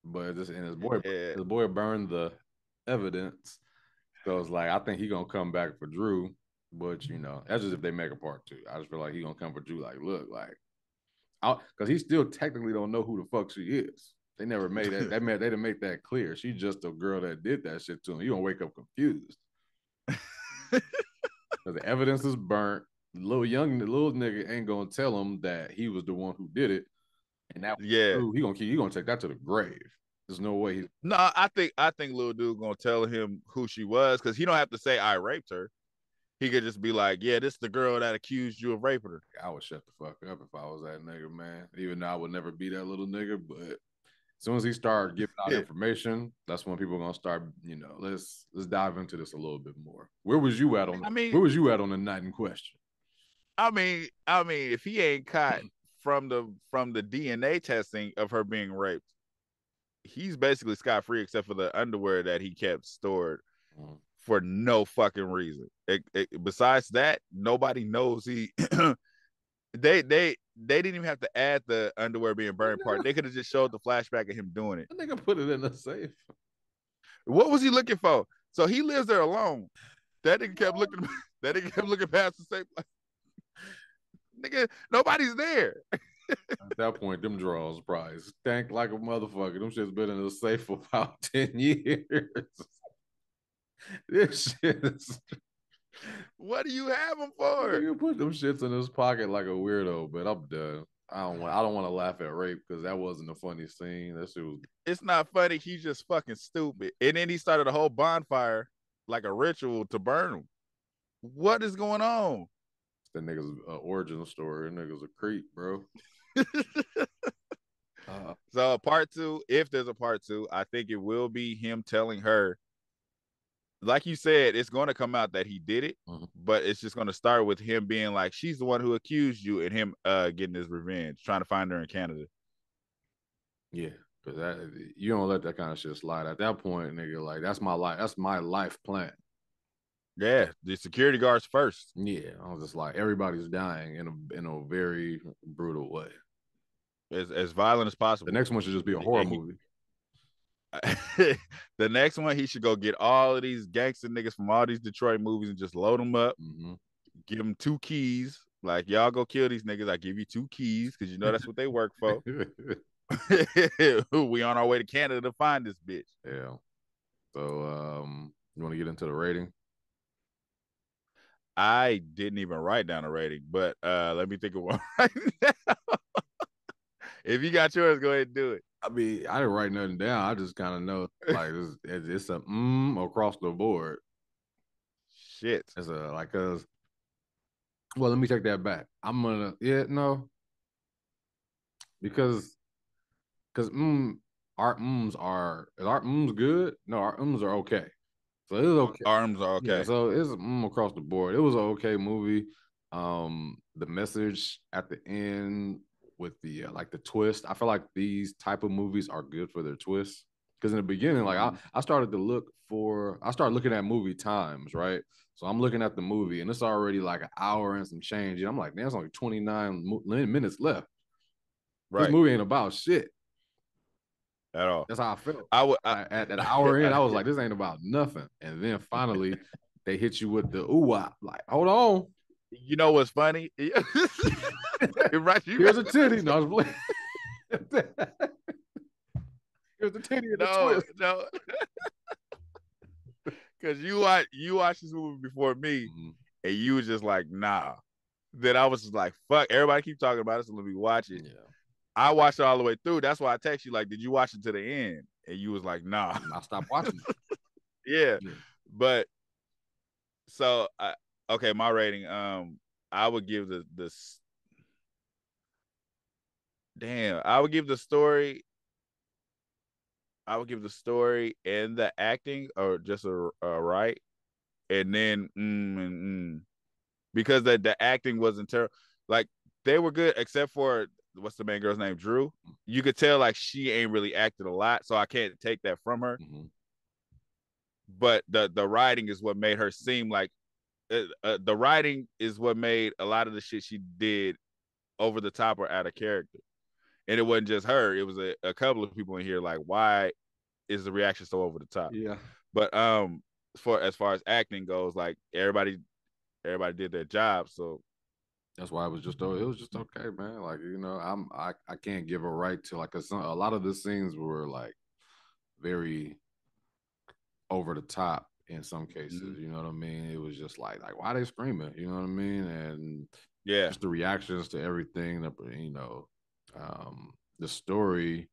but his boy burned the evidence. So it's like, I think he gonna come back for Drew, but you know, that's just if they make a part 2. I just feel like he gonna come for Drew. Like, look, like, because he still technically don't know who the fuck she is. They never made that. They didn't make that clear. She's just a girl that did that shit to him. You gonna wake up confused because the evidence is burnt. The little nigga ain't gonna tell him that he was the one who did it, and that true. He gonna take that to the grave. There's no way. No, I think little dude gonna tell him who she was, because he don't have to say I raped her. He could just be like, yeah, this is the girl that accused you of raping her. I would shut the fuck up if I was that nigga, man. Even though I would never be that little nigga, but as soon as he started giving out information, that's when people are gonna start, you know, let's dive into this a little bit more. Where was you at on where was you at on the night in question? I mean, if he ain't caught from the DNA testing of her being raped, he's basically scot-free, except for the underwear that he kept stored for no fucking reason. Besides that, nobody knows he they didn't even have to add the underwear being burned part. They could have just showed the flashback of him doing it. I think I put it in the safe. What was he looking for? So he lives there alone. That nigga kept looking. That nigga kept looking past the safe. Nigga, nobody's there. At that point, them drawers probably stank like a motherfucker. Them shit's been in the safe for about 10 years. This shit is... What do you have them for? You put them shits in his pocket like a weirdo, but I'm done. I don't want to laugh at rape, because that wasn't a funny scene. That shit was... It's not funny. He's just fucking stupid. And then he started a whole bonfire like a ritual to burn him. What is going on? That nigga's origin story. That nigga's a creep, bro. So part 2, if there's a part 2, I think it will be him telling her, like you said, it's going to come out that he did it, but it's just going to start with him being like, she's the one who accused you, and him getting his revenge, trying to find her in Canada. Yeah, because you don't let that kind of shit slide. At that point, nigga, like, that's my life plan. Yeah, the security guards first. Yeah, I was just like, everybody's dying in a very brutal way. As violent as possible. The next one should just be a horror movie. The next one, he should go get all of these gangster niggas from all these Detroit movies and just load them up. Give them 2 keys. Like, y'all go kill these niggas. I give you 2 keys, because you know that's what they work for. We on our way to Canada to find this bitch. Yeah. So, you want to get into the rating? I didn't even write down a rating, but let me think of one right now. If you got yours, go ahead and do it. I mean, I didn't write nothing down. I just kind of know like it's a across the board. Shit. It's a like a. Well, let me take that back. I'm gonna because our are is our good? No, our are okay. So it was okay. Arms are okay. Yeah, so it's across the board. It was an okay movie. The message at the end with the like the twist. I feel like these type of movies are good for their twists. Because in the beginning, like I started looking at movie times, right? So I'm looking at the movie and it's already like an hour and some change. And I'm like, man, it's only 29 minutes left. Right. This movie ain't about shit. At all. That's how I felt. At an I hour in, I was like, this ain't about nothing. And then finally, they hit you with the ooh-wah. Like, hold on. You know what's funny? Right, here's a titty. No, I was here's the titty and the twist. No. Because you watched this movie before me, and you was just like, nah. Then I was just like, fuck, everybody keep talking about it, so let me watch it. Yeah. I watched it all the way through. That's why I text you, like, did you watch it to the end? And you was like, nah. I stopped watching it. Yeah. But so okay, my rating, I would give I would give the story and the acting or just a right. And then because the acting wasn't terrible. Like they were good except for what's the main girl's name? Drew. You could tell like she ain't really acted a lot, so I can't take that from her. But the writing is what made her seem like the writing is what made a lot of the shit she did over the top or out of character. And it wasn't just her. It was a couple of people in here like, why is the reaction so over the top? Yeah. But as far as acting goes, like everybody did their job. So that's why it was just okay, man. Like, you know, I can't give a right to like a lot of the scenes were like very over the top in some cases. You know what I mean? It was just like why are they screaming? You know what I mean? And just the reactions to everything that, you know, the story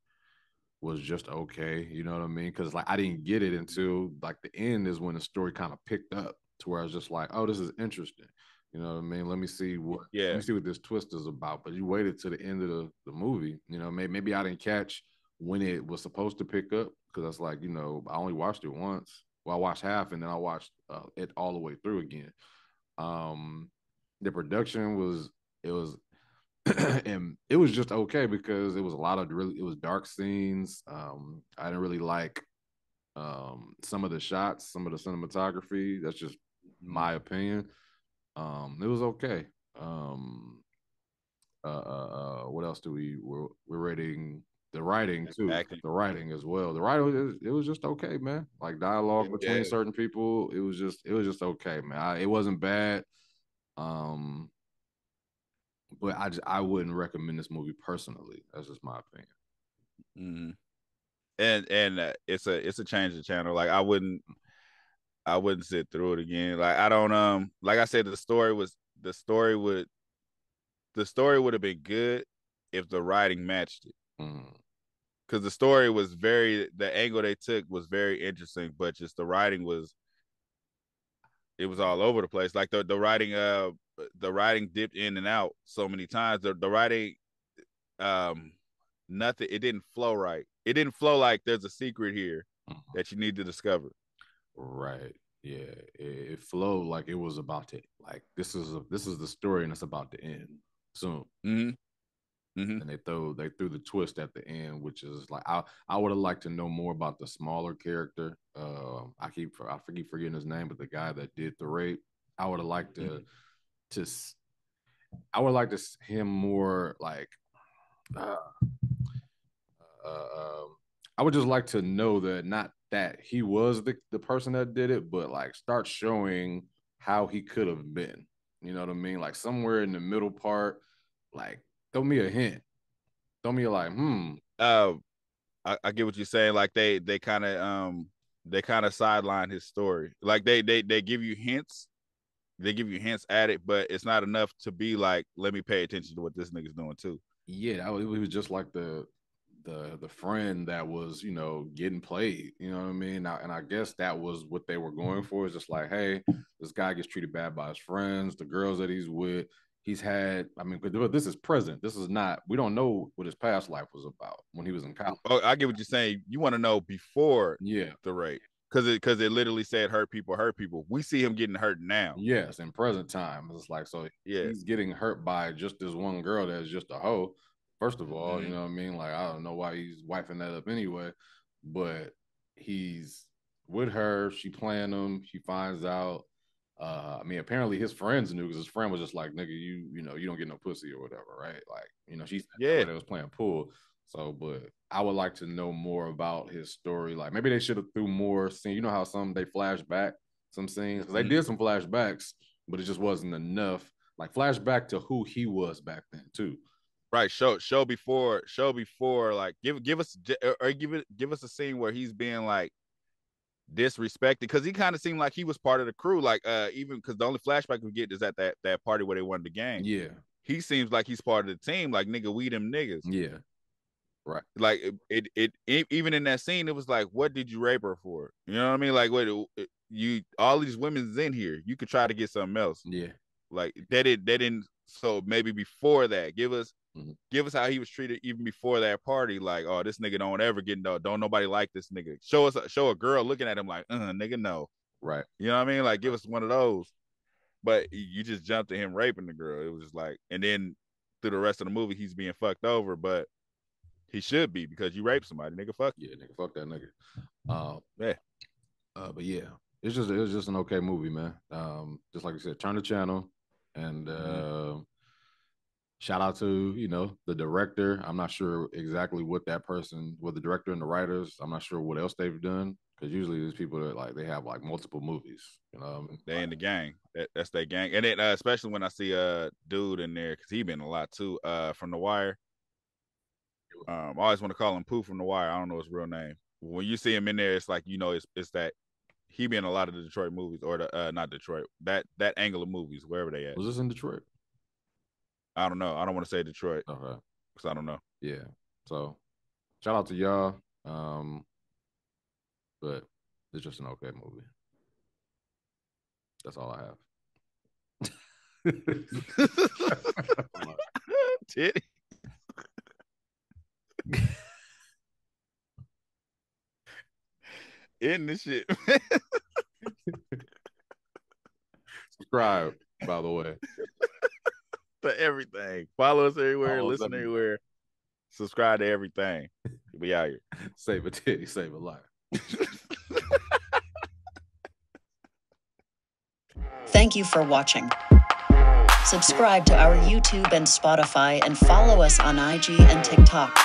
was just okay. You know what I mean? Because like I didn't get it until like the end is when the story kind of picked up to where I was just like, oh, this is interesting. You know what I mean? Let me see what this twist is about. But you waited to the end of the movie. You know, maybe I didn't catch when it was supposed to pick up because that's like, you know, I only watched it once. Well, I watched half and then I watched it all the way through again. The production was and it was just okay because it was a lot of it was dark scenes. I didn't really like some of the shots, some of the cinematography. That's just my opinion. It was okay. What else we're rating the writing too. Acting. The writing as well. The writing it was just okay, man. Like dialogue between certain people, it was just okay, man. It wasn't bad. But I wouldn't recommend this movie personally. That's just my opinion. And it's a change of channel. Like I wouldn't sit through it again. Like I don't like I said, the story would have been good if the writing matched it. Because the story was the angle they took was very interesting, but just the writing was all over the place. Like the writing dipped in and out so many times. The writing, nothing. It didn't flow right. It didn't flow like there's a secret here that you need to discover. Right. Yeah. It flowed like it was about to like this is the story and it's about to end soon. And they threw the twist at the end, which is like I would have liked to know more about the smaller character. I keep forgetting his name, but the guy that did the rape. I would have liked to him more like I would just like to know that not that he was the person that did it, but like start showing how he could have been. You know what I mean? Like somewhere in the middle part, like throw me a hint. Throw me like, I get what you're saying. Like they kind of sideline his story. Like they give you hints, they give you hints at it, but it's not enough to be like, let me pay attention to what this nigga's doing too. Yeah, it was just like the friend that was, you know, getting played. You know what I mean? And I guess that was what they were going for. Is just like, hey, this guy gets treated bad by his friends, the girls that he's with. He's had, I mean, but this is present. This is not, we don't know what his past life was about when he was in college. Oh, I get what you're saying. You want to know before Yeah. the rape. Because it literally said hurt people. We see him getting hurt now. Yes, in present time. It's like, so yeah, he's getting hurt by just this one girl that's just a hoe. First of all, you know what I mean? Like, I don't know why he's wifing that up anyway, but he's with her. She playing him. She finds out. I mean, apparently his friends knew because his friend was just like, nigga, you know, you don't get no pussy or whatever, right? Like, you know, she said was playing pool. So, but I would like to know more about his story. Like, maybe they should have threw more scenes. You know how some they flash back some scenes? Because they did some flashbacks, but it just wasn't enough. Like, flashback to who he was back then, too. Right, show before, like give us a scene where he's being like disrespected, because he kind of seemed like he was part of the crew, like even because the only flashback we get is at that party where they won the game. Yeah, he seems like he's part of the team, like, nigga, we them niggas. Yeah, right. Like it even in that scene, it was like, what did you rape her for? You know what I mean? Like, what you all these women's in here, you could try to get something else. Yeah, like they didn't. So maybe before that, give us how he was treated even before that party. Like, oh, this nigga don't ever get don't nobody like this nigga. Show a girl looking at him like, nigga, no. Right. You know what I mean? Like, give us one of those. But you just jumped to him raping the girl. It was just like, and then through the rest of the movie, he's being fucked over, but he should be, because you raped somebody, nigga. Fuck yeah, nigga, fuck that nigga. Yeah. But yeah, it was just an okay movie, man. Just like you said, turn the channel. And shout out to, you know, the director. I'm not sure exactly what the director and the writers, I'm not sure what else they've done, because usually there's people that like they have like multiple movies, you know. They in the gang. That's their gang. And then especially when I see a dude in there, because he been a lot too, from The Wire. I always want to call him Pooh from The Wire. I don't know his real name. When you see him in there, it's like, you know, it's that he be in a lot of the Detroit movies, or the not Detroit, that angle of movies, wherever they at. Was this in Detroit? I don't know. I don't want to say Detroit, okay, because I don't know. Yeah. So shout out to y'all. But it's just an okay movie. That's all I have. Titty. In this shit. Subscribe, by the way. To everything. Follow us everywhere. Listen everywhere. Subscribe to everything. We out here. Save a titty, save a life. Thank you for watching. Subscribe to our YouTube and Spotify, and follow us on IG and TikTok.